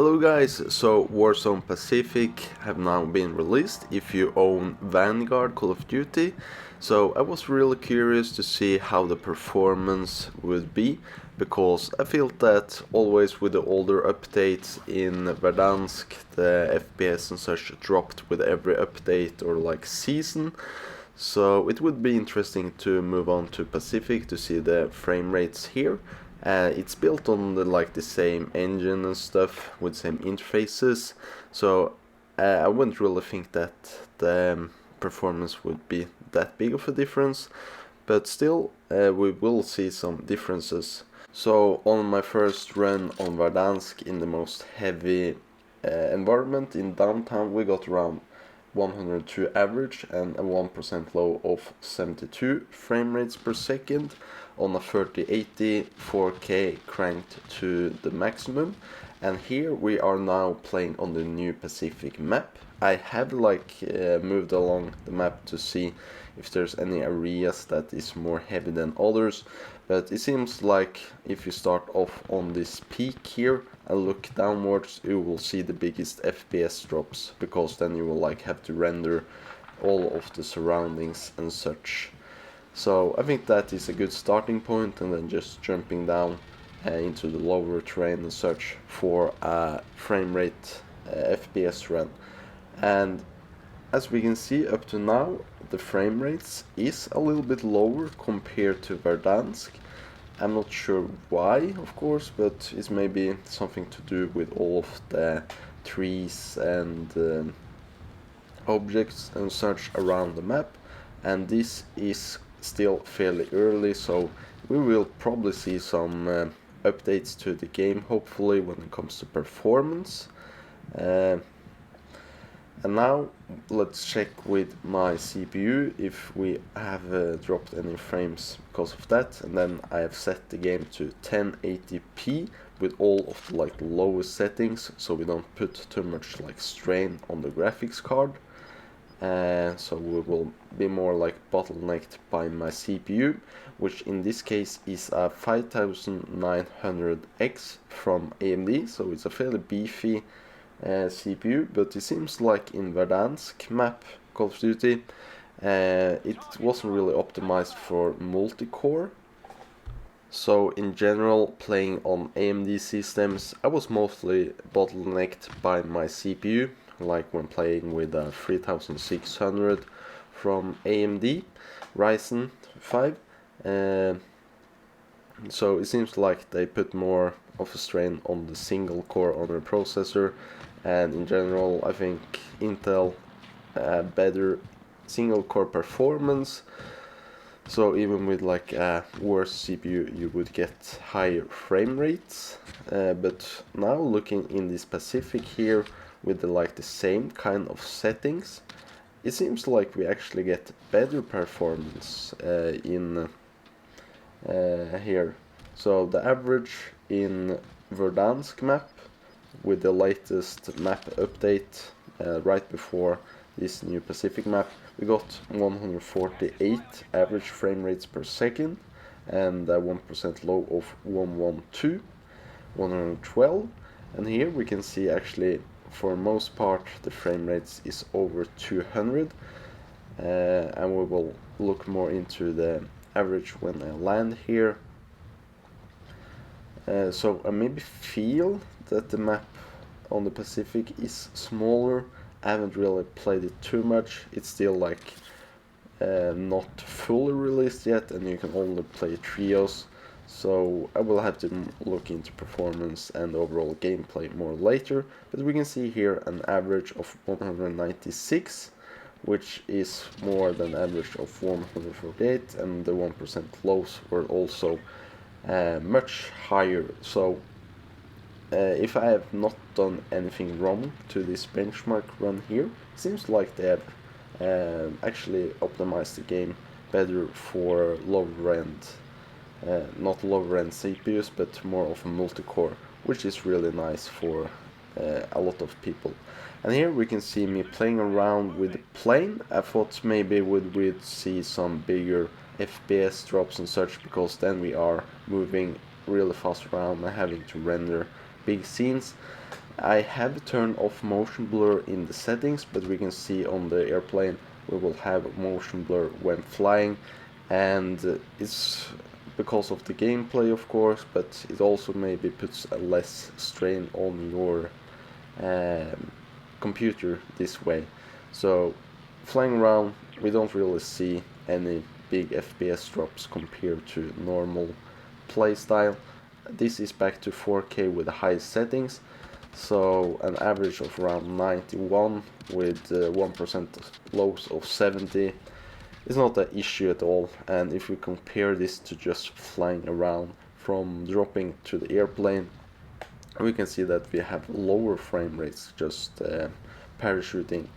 Hello guys, so Warzone Pacific have now been released if you own Vanguard Call of Duty. So I was really curious to see how the performance would be, because I feel that always with the older updates in Verdansk the FPS and such dropped with every update or like season. So it would be interesting to move on to Pacific to see the frame rates here. It's built on the same engine and stuff with same interfaces, so I wouldn't really think that the performance would be that big of a difference, but still we will see some differences. So on my first run on Verdansk in the most heavy environment in downtown, we got around 102 average and a 1% low of 72 frame rates per second on a 3080 4K cranked to the maximum. And here we are now playing on the new Pacific map. I have moved along the map to see if there's any areas that is more heavy than others, but it seems like if you start off on this peak here and look downwards, you will see the biggest FPS drops, because then you will have to render all of the surroundings and such. So I think that is a good starting point, and then just jumping down into the lower terrain and such for a frame rate FPS run. And as we can see up to now, the frame rates is a little bit lower compared to Verdansk. I'm not sure why, of course, but it's maybe something to do with all of the trees and objects and such around the map. And this is still fairly early, so we will probably see some updates to the game, hopefully, when it comes to performance. And now let's check with my CPU if we have dropped any frames because of that. And then I have set the game to 1080p with all of the lowest settings, so we don't put too much strain on the graphics card. So we will be more bottlenecked by my CPU, which in this case is a 5900X from AMD, so it's a fairly beefy CPU, but it seems like in Verdansk map Call of Duty it wasn't really optimized for multi-core. So in general, playing on AMD systems, I was mostly bottlenecked by my CPU, like when playing with a 3600 from AMD Ryzen 5. So it seems like they put more of a strain on the single core on their processor, and in general I think Intel better single core performance. So even with a worse CPU you would get higher frame rates, but now looking in this Pacific here with the same kind of settings, it seems like we actually get better performance in here. So the average in Verdansk map with the latest map update right before this new Pacific map, we got 148 average frame rates per second and a 1% low of 112, 112. And here we can see actually for most part the frame rates is over 200, and we will look more into the average when I land here. So I maybe feel that the map on the Pacific is smaller. I haven't really played it too much. It's still not fully released yet, and you can only play trios. So I will have to look into performance and overall gameplay more later. But we can see here an average of 196, which is more than average of 148, and the 1% lows were also much higher. So if I have not done anything wrong to this benchmark run here, it seems like they have actually optimized the game better for lower end, not lower end CPUs, but more of a multi-core, which is really nice for a lot of people. And here we can see me playing around with the plane. I thought maybe we'd see some bigger FPS drops and such, because then we are moving really fast around and having to render big scenes. I have turned off motion blur in the settings, but we can see on the airplane we will have motion blur when flying, and it's because of the gameplay, of course, but it also maybe puts a less strain on your computer this way. So flying around, we don't really see any big FPS drops compared to normal playstyle. This is back to 4K with the highest settings, so an average of around 91 with 1% lows of 70 is not an issue at all. And if we compare this to just flying around from dropping to the airplane, we can see that we have lower frame rates just parachuting.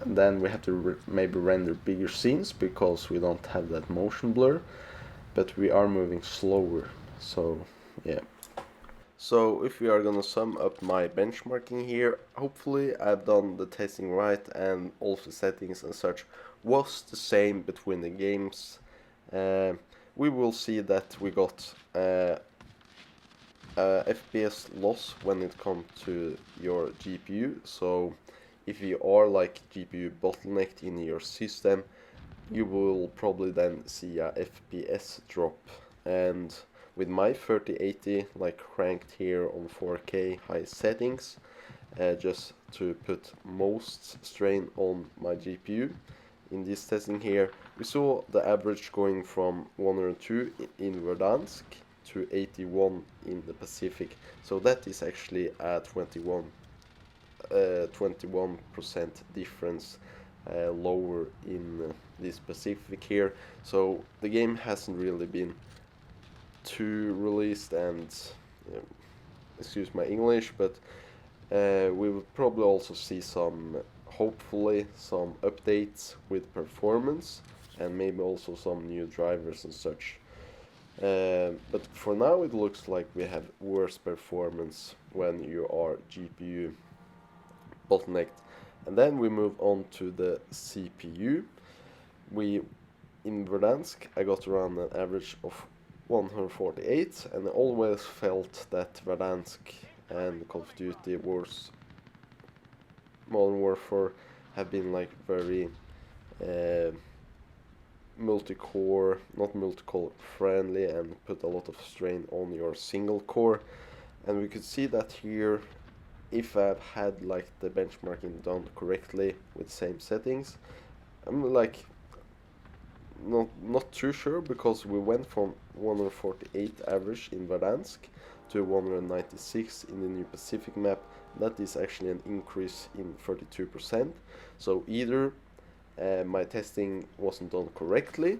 And then we have to maybe render bigger scenes because we don't have that motion blur, but we are moving slower. So yeah. So if we are gonna sum up my benchmarking here, hopefully I've done the testing right and all the settings and such was the same between the games. We will see that we got FPS loss when it comes to your GPU. So if you are like GPU bottlenecked in your system, you will probably then see a FPS drop. And with my 3080 like cranked here on 4K high settings, just to put most strain on my GPU in this testing here, we saw the average going from 102 in Verdansk to 81 in the Pacific. So that is actually a 21% difference lower in this Pacific here. So the game hasn't really been too released, and excuse my English, but we will probably also see some, hopefully some updates with performance and maybe also some new drivers and such. But for now it looks like we have worse performance when you are GPU bottlenecked. And then we move on to the CPU. In Verdansk I got around an average of 148, and I always felt that Verdansk and Call of Duty Modern Warfare have been like very multi-core, not multi-core friendly, and put a lot of strain on your single core. And we could see that here, if I've had like the benchmarking done correctly with same settings. I'm like not too sure, because we went from 148 average in Verdansk to 196 in the new Pacific map. That is actually an increase in 32%. So either my testing wasn't done correctly,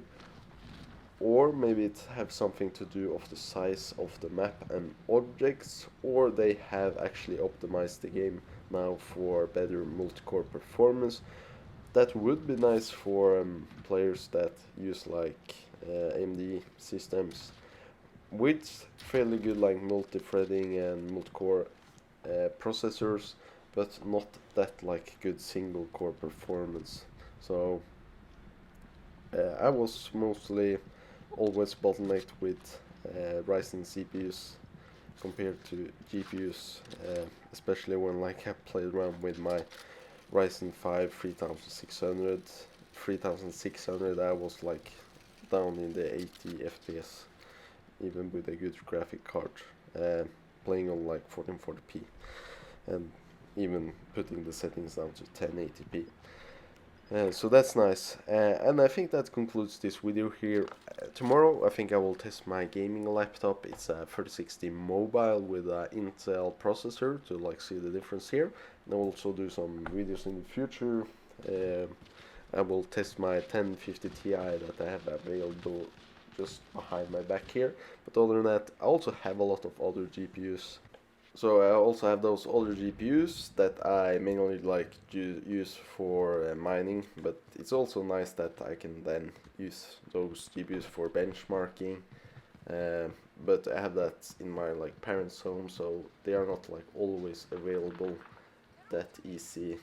or maybe it have something to do of the size of the map and objects, or they have actually optimized the game now for better multi-core performance. That would be nice for players that use like AMD systems with fairly good like multi-threading and multi-core processors, but not that like good single core performance. So I was mostly always bottlenecked with Ryzen CPUs compared to GPUs, especially when like I played around with my Ryzen 5 3600, I was like down in the 80 FPS, even with a good graphic card, playing on like 1440p, and even putting the settings down to 1080p. So that's nice, and I think that concludes this video here. Tomorrow I think I will test my gaming laptop. It's a 3060 mobile with an Intel processor to like see the difference here, and I'll also do some videos in the future. I will test my 1050 Ti that I have available just behind my back here, but other than that I also have a lot of other GPUs. So I also have those older GPUs that I mainly like use for mining, but it's also nice that I can then use those GPUs for benchmarking. But I have that in my like parents' home, so they are not like always available that easy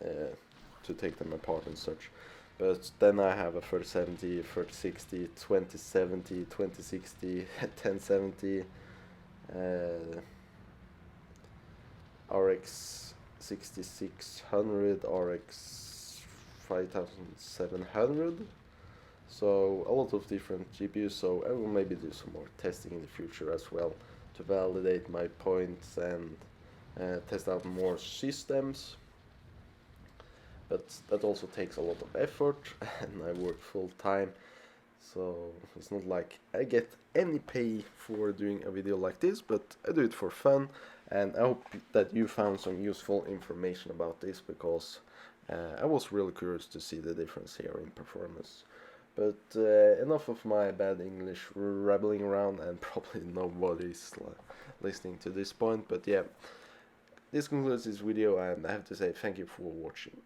to take them apart and such. But then I have a 3070, 3060, 2070, 2060, 1070. RX 6600, RX 5700. So a lot of different GPUs, so I will maybe do some more testing in the future as well to validate my points and test out more systems. But that also takes a lot of effort and I work full time, so it's not like I get any pay for doing a video like this, but I do it for fun, and I hope that you found some useful information about this, because I was really curious to see the difference here in performance. But enough of my bad English rambling around, and probably nobody's listening to this point. But yeah, this concludes this video, and I have to say thank you for watching.